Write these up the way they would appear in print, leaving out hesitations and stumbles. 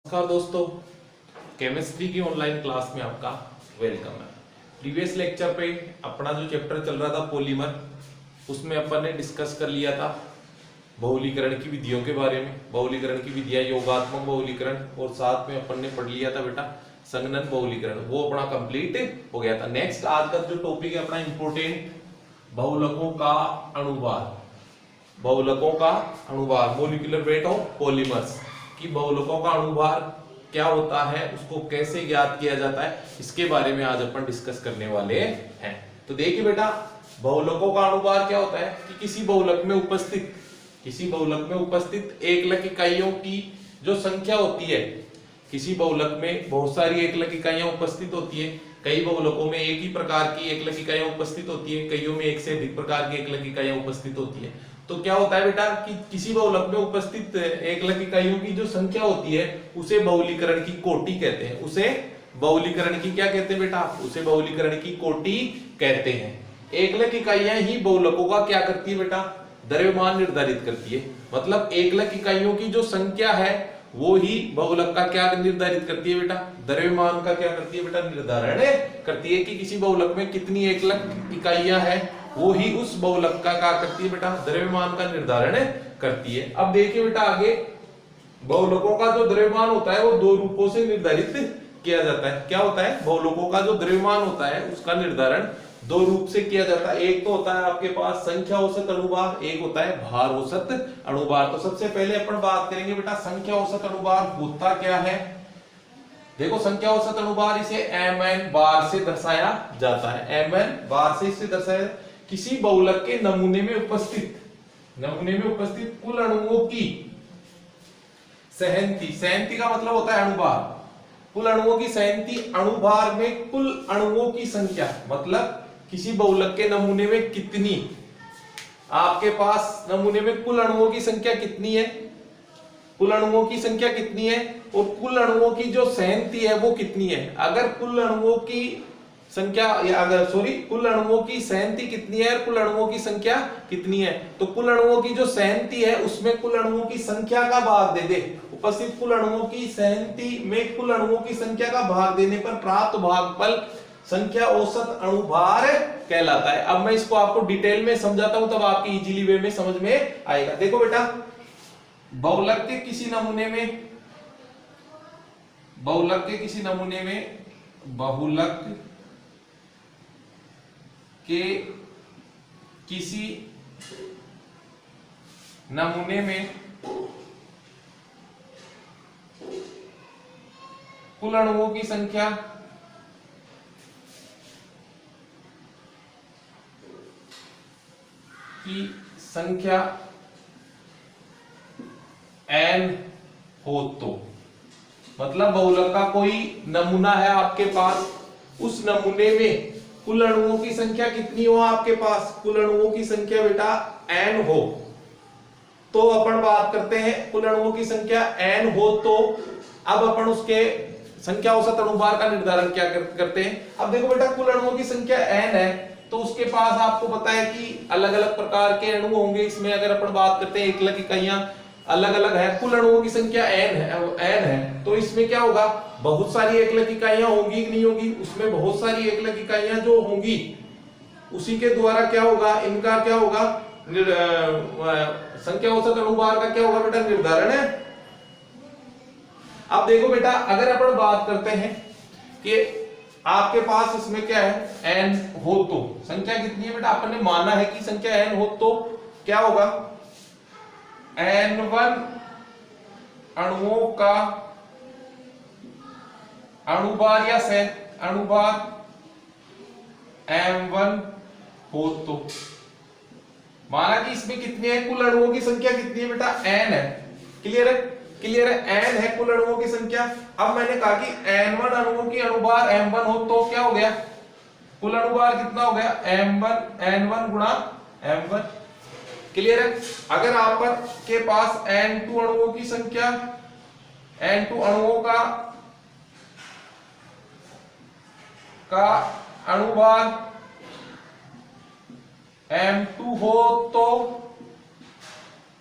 नमस्कार दोस्तों, केमिस्ट्री की ऑनलाइन क्लास में आपका वेलकम है। प्रीवियस लेक्चर पे अपना जो चैप्टर चल रहा था पॉलीमर, उसमें अपन ने डिस्कस कर लिया था बहुलीकरण की विधियों के बारे में। बहुलीकरण की विधियां योगात्मक बहुलीकरण, और साथ में अपन ने पढ़ लिया था बेटा संघनन बहुलीकरण, वो अपना कंप्लीट हो गया था। नेक्स्ट आज का जो टॉपिक है अपना इंपोर्टेंट, बहुलकों का अनुभार। बहुलकों का अनुभार, मोलिकुलर वेट ऑफ पॉलीमर्स कि बहुलकों का अनुभार क्या होता है, उसको कैसे ज्ञात किया जाता है, इसके बारे में आज अपन डिस्कस करने वाले हैं। तो देखिए बेटा, बहुलकों का अनुभार क्या होता है कि किसी बहुलक में उपस्थित एकलक इकाइयों की जो संख्या होती है। किसी बहुलक में बहुत सारी एकलक इकाइयां उपस्थित होती है। कई बहुलकों में एक ही प्रकार की एकलक इकाइयां उपस्थित होती है, कईयों में एक से अधिक प्रकार की एकलक इकाइयां उपस्थित होती है। तो क्या होता है बेटा कि किसी बहुलक में उपस्थित एकलक इकाइयों की जो संख्या होती है उसे बहुलीकरण की कोटि कहते हैं। उसे बहुलीकरण की क्या कहते हैं बेटा? उसे बहुलीकरण की कोटि कहते हैं। एकलक इकाइयां ही बहुलकों का क्या करती है बेटा? द्रव्यमान निर्धारित करती है। मतलब एकलक इकाइयों की जो संख्या है वो ही बहुलक का क्या निर्धारित करती है बेटा? द्रव्यमान का क्या करती है बेटा? निर्धारण करती है कि किसी बहुलक में कितनी एकलक इकाइयां हैं, वो ही उस बहुलक का क्या करती है बेटा? द्रव्यमान का निर्धारण करती है। अब देखिए बेटा आगे, बहुलकों का जो द्रव्यमान होता है वो दो रूपों से निर्धारित किया जाता है। क्या होता है? बहुलकों का जो द्रव्यमान होता है उसका निर्धारण दो रूप से किया जाता है। एक तो होता है आपके पास संख्या औसत अनुभार, एक होता है भार औसत अनुभार। तो सबसे पहले अपन बात करेंगे बेटा संख्या औसत अनुभार होता क्या है। देखो, संख्या औसत अनुभार इसे mn बार से दर्शाया जाता है। mn बार से इसे दर्शाया किसी बहुलक के नमूने में उपस्थित कुल अणुओं की सहनती। सहनती का मतलब होता है अनुभार। कुल अणुओं की सहनती, अणुभार में कुल अणुओं की संख्या, मतलब किसी बहुलक के नमूने में कितनी, आपके पास नमूने में कुल अणुओं की संख्या कितनी है, कुल अणुओं की संख्या कितनी है, और कुल अणुओं की जो सहनती है वो कितनी है। अगर कुल अणुओं की संख्या कुल अणुओं की सहनती कितनी है और कुल अणुओं की संख्या कितनी है, तो कुल अणुओं की जो सहनती है उसमें कुल अणुओं की संख्या का भाग दे दे। उपस्थित कुल अणुओं की सहनती में कुल अणुओं की संख्या का भाग देने पर प्राप्त भागफल संख्या औसत अनुभार कहलाता है। अब मैं इसको आपको डिटेल में समझाता हूं, तब आपकी इजीली वे में समझ में आएगा। देखो बेटा, बहुलक के किसी नमूने में बहुलक के किसी नमूने में कुल अणुओं की संख्या n हो, तो मतलब बहुलक का कोई नमूना है आपके पास, उस नमूने में कुल अणुओं की संख्या कितनी हो आपके पास? कुल अणुओं की संख्या बेटा n हो। तो अपन बात करते हैं कुल अणुओं की संख्या n हो, तो अब अपन उसके संख्या औसत अनुभार का निर्धारण क्या करते हैं। अब देखो बेटा, कुल अणुओं की संख्या n है, तो उसके पास आपको पता है कि अलग अलग प्रकार के अणु होंगे। इसमें अगर अपन बात करते हैं एकलक इकाइयां अलग अलग है, कुल अणुओं की संख्या n है, तो इसमें क्या होगा? बहुत सारी एकलक इकाइयां होंगी कि नहीं होगी? उसमें बहुत सारी एकलक इकाइयां जो होंगी उसी के द्वारा क्या होगा, इनका क्या होगा, संख्या औसत अनुभार का क्या होगा बेटा? निर्धारण है। अब देखो बेटा, अगर अपन बात करते हैं कि आपके पास इसमें क्या है, n हो, तो संख्या कितनी है बेटा? अपन ने माना है कि संख्या n हो, तो क्या होगा? n1 अणुओं का अणुभार या अणुभार m1 हो, तो माना कि इसमें कितने हैं? कुल अणुओं की संख्या कितनी है बेटा? n है। क्लियर है? क्लियर है? n है कुल अणुओं की संख्या। अब मैंने कहा कि n1 अणुओं की अणुभार m1 हो, तो क्या हो गया? कुल अणुभार कितना हो गया? n1 गुणा m1। क्लियर है? अगर आपके पास n2 अणुओं की संख्या, n2 अणुओं का अणुभार m2 हो, तो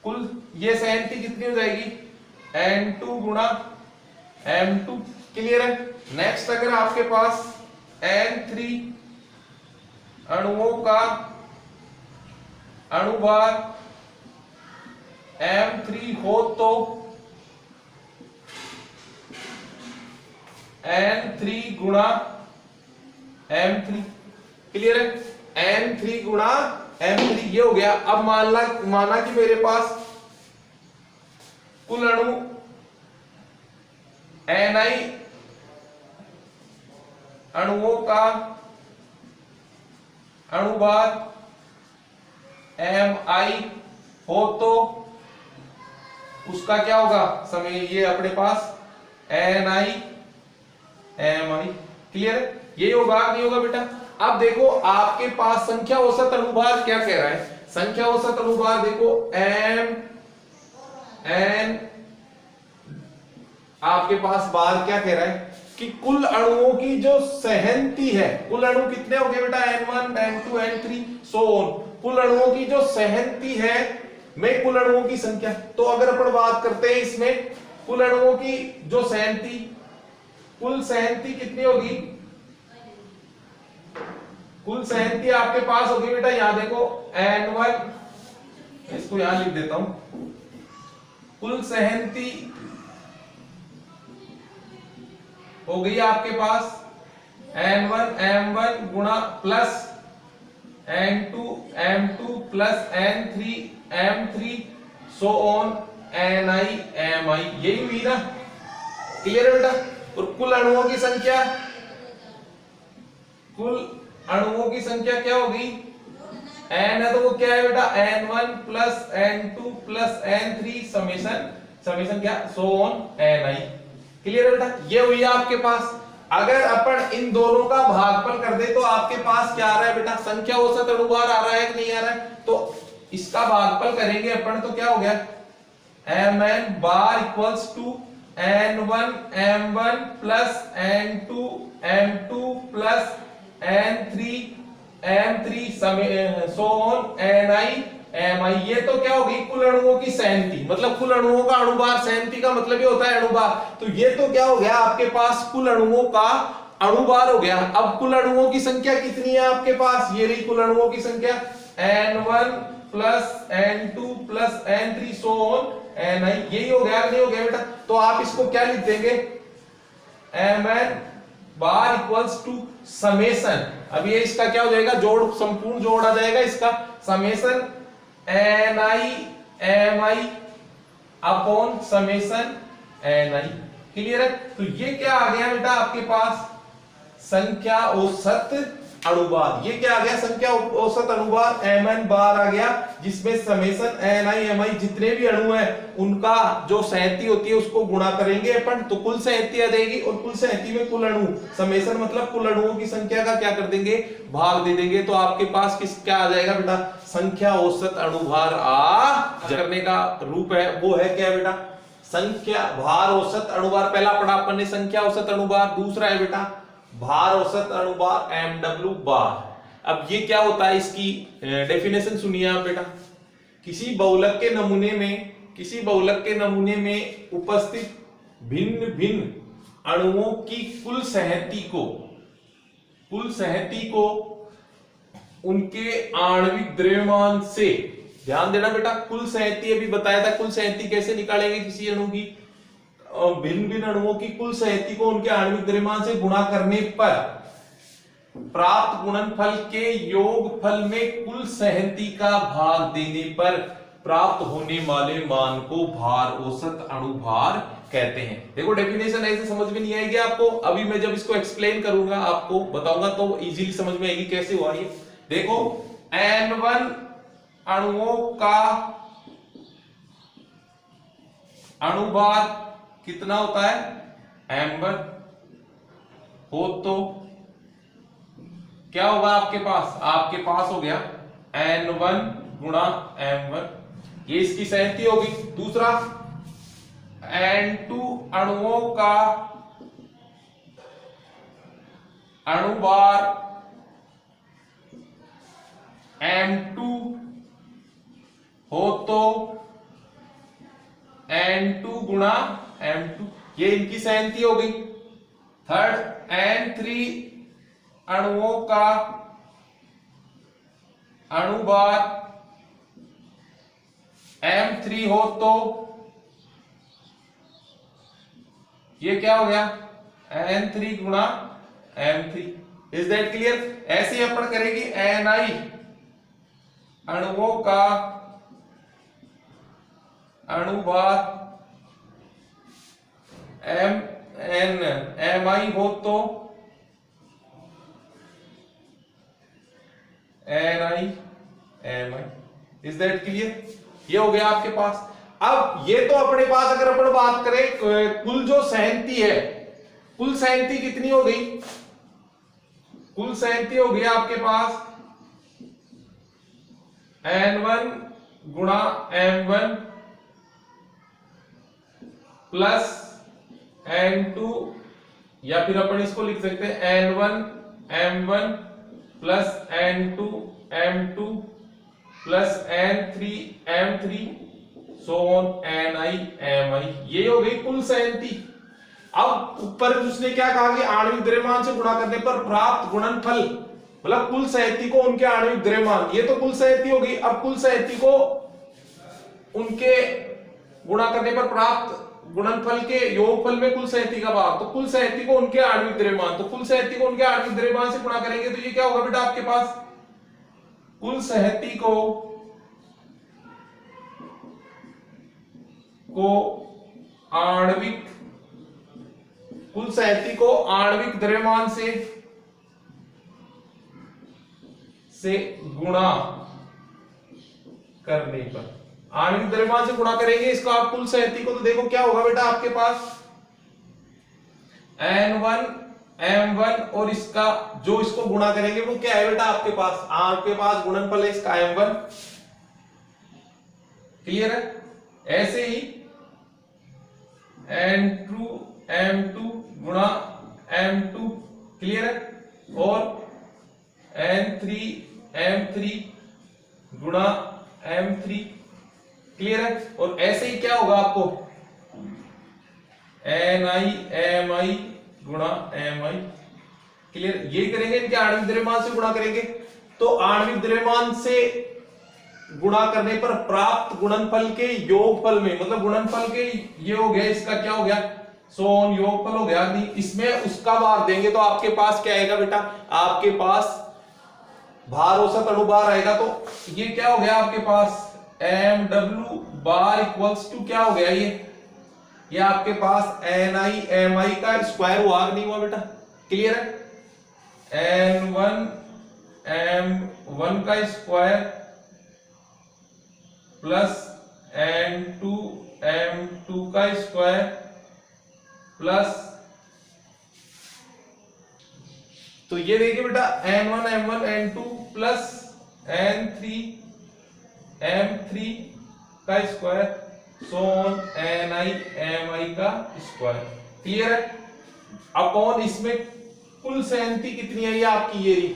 कुल ये सहनती कितनी हो जाएगी? n2 गुणा m2। क्लियर है। नेक्स्ट अगर आपके पास n3 अणुओं का अणुभार m3 हो तो n3 गुणा m3। क्लियर है। n3 गुणा m3 ये हो गया। अब माना कि मेरे पास कुल अणु ni अणुओं का अणुभार mi हो तो उसका क्या होगा समय, ये अपने पास ni mi। क्लियर है। ये होगा नहीं होगा बेटा। अब देखो आपके पास संख्या औसत अणुभार क्या कह रहा है। संख्या औसत अणुभार देखो m n आपके पास बार क्या कह रहा है कि कुल अणुओं की जो सहनती है, कुल अणु कितने हो गए बेटा n1 n2 n3 so on. कुल अणुओं की जो सहनती है में कुल अणुओं की संख्या। तो अगर अपन बात करते हैं इसमें कुल अणुओं की जो सहनती, कुल सहनती कितनी होगी, कुल सहनती आपके पास होगी बेटा यहां देखो n1, इसको यहां लिख देता हूं। कुल सहनती हो गई आपके पास n1 m1 गुणा plus n2 m2 plus n3 m3 so on ni mi। यही हुई ना। क्लियर है बेटा। और कुल अणुओं की संख्या, कुल अणुओं की संख्या क्या होगी n है तो वो क्या है बेटा n1 plus n2 plus n3 summation क्या सो ऑन ni। क्लियर है बेटा। ये हुई आपके पास। अगर अपन इन दोनों का भागफल कर दे तो आपके पास क्या आ रहा है बेटा, संख्या औसत अणुभार आ रहा है कि नहीं आ रहा है। तो इसका भागफल करेंगे अपन तो क्या हो गया mn bar equals to n1 m1 plus n2 m2 plus n3 m3 so on ni mi। ये तो क्या होगी कुल अणुओं की सहनती, मतलब कुल अणुओं का अणुभार। सहनती का मतलब ये होता है अणुभार। तो ये तो क्या हो गया आपके पास कुल अणुओं का अणुभार हो गया। अब कुल अणुओं की संख्या कितनी है आपके पास, ये रही कुल अणुओं की संख्या n1 plus n2 plus n3 so on ni। यही हो गया नहीं हो गया बेटा। तो आप इसको क्या लिख देंगे mn bar equals to summation. अब ये इसका क्या हो जाएगा जोड़, संपूर्ण जोड़ आ जाएगा इसका summation ni mi upon summation ni। Clear है। तो ये क्या आ गया बेटा आपके पास संख्या औसत अणुभार। ये क्या आ गया संख्या औसत अणुभार mn बार आ गया, जिसमें समेशन ni mi जितने भी अणु हैं उनका जो सहनती होती है उसको गुणा करेंगे अपन तो कुल सहनती आ जाएगी। और कुल सहनती में कुल अणु, समेशन मतलब कुल अणुओं की संख्या का क्या कर देंगे भाग दे देंगे। तो आपके पास किस क्या आ जाएगा बेटा संख्या औसत अणुभार आ करने का रूप है वो है क्या बेटा संख्या भार औसत अणुभार। पहला पढ़ा अपन ने संख्या औसत अणुभार। दूसरा है बेटा भार औसत अणुभार mw बार। अब ये क्या होता है इसकी डेफिनेशन सुनिए आप बेटा। किसी बहुलक के नमूने में उपस्थित भिन्न भिन्न अणुओं की कुल सहती को उनके आणविक द्रव्यमान से, ध्यान देना बेटा कुल सहती अभी बताया था, कुल सहती कैसे निकालेंगे किसी अणु की, भिन्न भिन्न अणुओं की कुल सहती को उनके आणविक द्रव्यमान से गुणा करने पर प्राप्त गुणनफल के योगफल में कुल सहती का भाग देने पर प्राप्त होने वाले मान को भार औसत अणुभार कहते हैं। देखो डेफिनेशन ऐसे समझ में नहीं आएगी आपको, अभी मैं जब इसको एक्सप्लेन करूंगा आपको बताऊंगा तो इजीली समझ में आएगी कैसे हुआ ये। देखो n1 अणुओं का अणुभार कितना होता है m1 हो तो क्या होगा आपके पास हो गया n1 गुणा m1, ये इसकी सहती होगी। दूसरा n2 अणुओं का अणुभार m2 हो तो n2 गुणा m2, ये इनकी सहनती हो गई। थर्ड, N3 अणुओं का अणुभार M3 हो तो ये क्या हो गया, N3 गुणा M3। Is that clear? ऐसे ही अपन करेंगे Ni अणुओं का अणुभार Mi हो तो Ni Mi। Is that clear? ये हो गया आपके पास। अब ये तो अपने पास अगर अपन बात करें कुल जो सहनती है, कुल सहनती कितनी हो गई? कुल सहनती हो गई आपके पास N1 गुणा M1 प्लस N2, या फिर अपन इसको लिख सकते हैं N1 M1 plus N2 M2 plus N3 M3 so on Ni Mi। ये हो गई कुल सहनती। अब ऊपर उसने क्या कहा कि आणविक द्रव्यमान से गुणा करने पर प्राप्त गुणनफल, मतलब कुल सहनती को उनके आणविक द्रव्यमान, ये तो कुल सहनती हो गई। अब कुल सहनती को उनके गुणा करने पर प्राप्त गुणनफल के योगफल में कुल सहनती का भाग, तो कुल सहनती को उनके आणविक द्रव्यमान, तो कुल सहनती को उनके आणविक द्रव्यमान से गुणा करेंगे तो ये क्या होगा बेटा आपके पास, कुल सहनती को आणविक, कुल सहनती को आणविक द्रव्यमान से गुणा करने पर, आणविक द्रव्यमान से गुणा करेंगे इसको आप कुल सहनती को, तो देखो क्या होगा बेटा आपके पास N1 M1 और इसका जो इसको गुणा करेंगे वो क्या है बेटा आपके पास गुणनफल है इसका M1। क्लियर है? ऐसे ही N2 M2 गुणा M2, क्लियर है? और N3 M3 गुणा M3, क्लियर है? और ऐसे ही क्या होगा आपको Ni Mi गुणा Mi, क्लियर? ये करेंगे इनके आणविक द्रव्यमान से गुणा करेंगे, तो आणविक द्रव्यमान से गुणा करने पर प्राप्त गुणनफल के योगफल में, मतलब गुणनफल के ये हो गया, इसका क्या हो गया सोन योगफल हो गया, नहीं इसमें उसका भाग देंगे तो आपके पास क्या आएगा बेटा, आपके पास भार औसत अणुभार आएगा। तो ये क्या हो गया आपके पास MW बार इक्वल्स टू क्या हो गया, ये आपके पास Ni Mi का स्क्वायर हुआ नहीं हुआ बेटा, क्लियर है? N1 M1 का स्क्वायर प्लस N2 M2 का स्क्वायर प्लस, तो ये देखिए बेटा N1 M1 N2 plus N3 M3 का square so on Ni Mi का स्क्वायर, क्लियर है? अपॉन इसमें कुल सहनती कितनी है ये आपकी, ये रही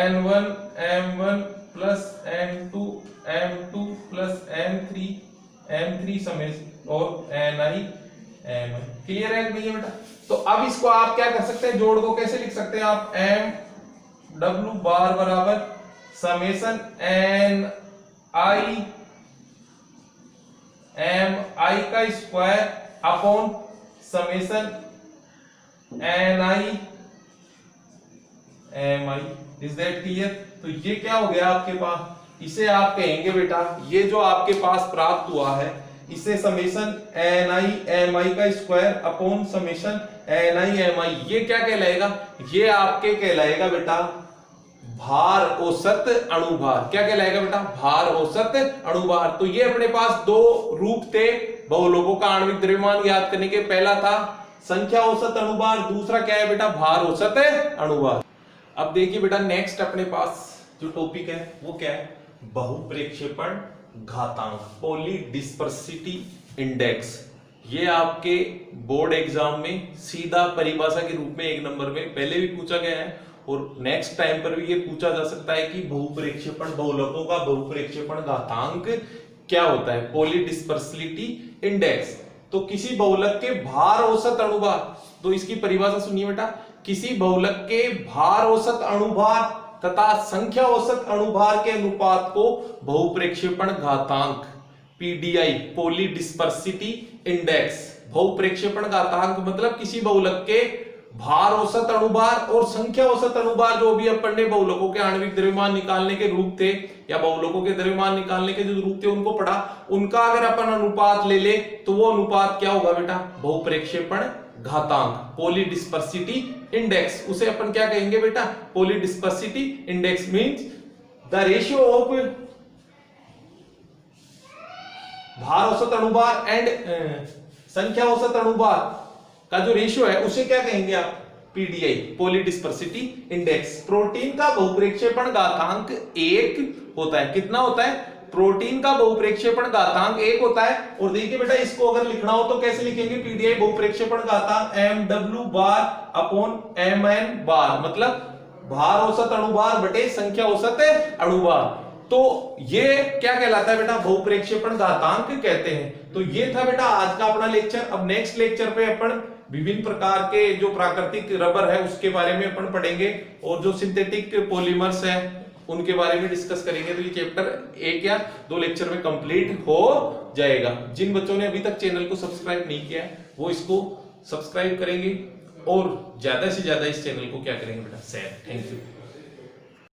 N1 M1 plus N2 M2 plus M3 समेत और Ni Mi, क्लियर है नहीं है बेटा? तो अब इसको आप क्या कर सकते हैं, जोड़ को कैसे लिख सकते हैं आप, MW बार बराबर समेशन Ni Mi का square upon summation Ni Mi। Is that clear? तो ये क्या हो गया आपके पास, इसे आप कहेंगे बेटा, ये जो आपके पास प्राप्त हुआ है इसे समेशन Ni Mi का square upon summation Ni Mi, ये क्या कहलाएगा, ये आपके कहलाएगा बेटा भार औसत अणुभार। क्या कहलाएगा बेटा, भार औसत अणुभार। तो ये अपने पास दो रूप थे बहुलोकों का आणविक द्रव्यमान ज्ञात करने के, पहला था संख्या औसत अणुभार, दूसरा क्या है बेटा भार औसत अणुभार। अब देखिए बेटा नेक्स्ट अपने पास जो टॉपिक है वो क्या है, बहुप्रेक्षेपण घातांक, पॉली डिस्पर्सिटी इंडेक्स। ये आपके बोर्ड एग्जाम में सीधा परिभाषा के रूप में 1 नंबर में पहले भी पूछा गया है और नेक्स्ट टाइम पर भी ये पूछा जा सकता है कि बहुप्रेक्षेपण, बहुलकों का बहुप्रेक्षेपण घातांक क्या होता है, पॉली डिस्पर्सिटी इंडेक्स। तो किसी बहुलक के भार औसत अणुभार, तो इसकी परिभाषा सुनिए बेटा, किसी बहुलक के भार औसत अणुभार तथा संख्या औसत अणुभार के अनुपात को बहुप्रेक्षेपण घातांक पीडीआई, पॉली डिस्पर्सिटी इंडेक्स, बहुप्रेक्षेपण घातांक मतलब किसी बहुलक के भार औसत अणुभार और संख्या औसत अणुभार, जो भी अपन ने बहुलकों के आणविक द्रव्यमान निकालने के रूप थे या बहुलकों के द्रव्यमान निकालने के जो रूप थे उनको पढ़ा, उनका अगर अपन अनुपात ले ले तो वो अनुपात क्या होगा बेटा, बहुप्रेक्षेपण घातांक, पॉली डिस्पर्सिटी इंडेक्स, उसे अपन क्या कहेंगे बेटा, polydispersity index means the ratio of भार औसत अणुभार एंड संख्या औसत अणुभार का जो रेशियो है उसे क्या कहेंगे आप, पीडीआई, पॉली डिस्पर्सिटी इंडेक्स। प्रोटीन का बहुप्रेक्षेपण घातांक 1 होता है, कितना होता है, प्रोटीन का बहुप्रेक्षेपण घातांक 1 होता है। और देखिए बेटा इसको अगर लिखना हो तो कैसे लिखेंगे, पीडीआई बहुप्रेक्षेपण घातांक mw बार अपॉन mn बार, मतलब भार औसत अणुभार बटे संख्या औसत अणुभार। तो ये क्या कहलाता है बेटा, बहुप्रेक्षेपण घातांक कहते हैं। तो ये था बेटा आज का अपना लेक्चर। अब नेक्स्ट लेक्चर पे अपन विभिन्न प्रकार के जो प्राकृतिक रबर है उसके बारे में अपन पढ़ेंगे और जो सिंथेटिक पॉलीमर्स है उनके बारे में डिस्कस करेंगे। तो ये चैप्टर 1 या 2 लेक्चर में कंप्लीट हो जाएगा। जिन बच्चों ने अभी तक चैनल को सब्सक्राइब नहीं किया है वो इसको सब्सक्राइब करेंगे और ज्यादा से ज्यादा इस चैनल को क्या करेंगे बेटा, शेयर। Thank you.